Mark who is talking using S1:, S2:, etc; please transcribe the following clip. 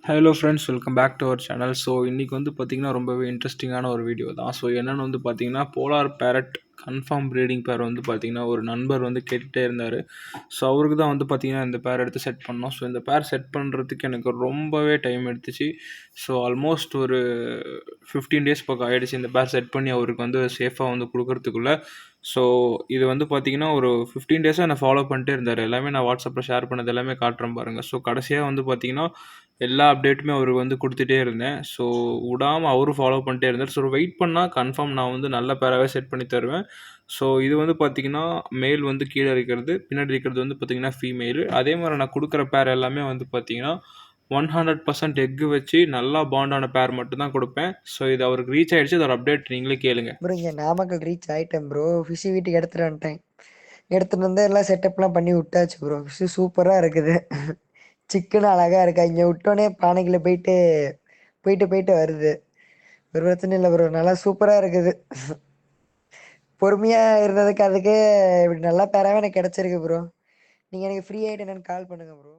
S1: Hello friends, welcome back to our channel. So இன்றைக்கி வந்து பார்த்திங்கன்னா ரொம்பவே இன்ட்ரெஸ்டிங்கான ஒரு வீடியோ தான். ஸோ என்னென்னு வந்து பார்த்திங்கன்னா போலார் பேரட் கன்ஃபார்ம் ப்ரீடிங் பேர் வந்து பார்த்திங்கன்னா ஒரு நண்பர் வந்து கேட்டுகிட்டே இருந்தார். ஸோ அவருக்கு தான் வந்து பார்த்திங்கன்னா இந்த பேர் எடுத்து செட் பண்ணோம். ஸோ இந்த பேர் செட் பண்ணுறதுக்கு எனக்கு ரொம்பவே டைம் எடுத்துச்சு. ஸோ ஆல்மோஸ்ட் ஒரு 15 டேஸ் பக்கம் ஆகிடுச்சு இந்த பேர் செட் பண்ணி அவருக்கு வந்து சேஃபாக வந்து கொடுக்குறதுக்குள்ளே. ஸோ இது வந்து பார்த்திங்கன்னா ஒரு 15 டேஸாக என்னை ஃபாலோ பண்ணிட்டே இருந்தார். எல்லாமே நான் வாட்ஸ்அப்பில் ஷேர் பண்ணது எல்லாமே காட்டுறேன் பாருங்கள். ஸோ கடைசியாக வந்து பார்த்திங்கன்னா எல்லா அப்டேட்டுமே அவருக்கு வந்து கொடுத்துட்டே இருந்தேன். ஸோ விடாமல் அவரும் ஃபாலோ பண்ணிட்டே இருந்தார். ஸோ வெயிட் பண்ணால் கன்ஃபார்ம் நான் வந்து நல்ல பேராகவே செட் பண்ணி தருவேன். ஸோ இது வந்து பார்த்திங்கன்னா மேல் வந்து கீழே இருக்கிறது, பின்னாடி இருக்கிறது வந்து பார்த்திங்கன்னா ஃபீமேலு. அதே மாதிரி நான் கொடுக்குற பேர் எல்லாமே வந்து பார்த்திங்கன்னா 100% எக்கு வச்சு நல்லா பாண்டான பேர் மட்டும் தான் கொடுப்பேன். ஸோ இது அவருக்கு ரீச் ஆகிடுச்சு. அதோட அப்டேட் நீங்களே கேளுங்க.
S2: ப்ரோ இங்கே நாமக்கல் ரீச் ஆகிட்டேன் ப்ரோ. ஃபிஷ் வீட்டுக்கு எடுத்துகிட்டு வந்துட்டேன். எடுத்துகிட்டு வந்து எல்லாம் செட்டப்லாம் பண்ணி விட்டாச்சு ப்ரோ. ஃபிஷ்ஷு சூப்பராக இருக்குது. சிக்கன் அழகாக இருக்கா. இங்கே விட்டோன்னே பானைக்குள்ளே போயிட்டு போயிட்டு போயிட்டு வருது. ஒரு பிரச்சனை இல்லை ப்ரோ. நல்லா சூப்பராக இருக்குது. பொறுமையாக இருந்ததுக்கு அதுக்கு இப்படி நல்ல பேராகவே எனக்கு கிடச்சிருக்கு ப்ரோ. நீங்கள் எனக்கு ஃப்ரீ ஆகிட்டு என்னென்னு கால் பண்ணுங்கள் ப்ரோ.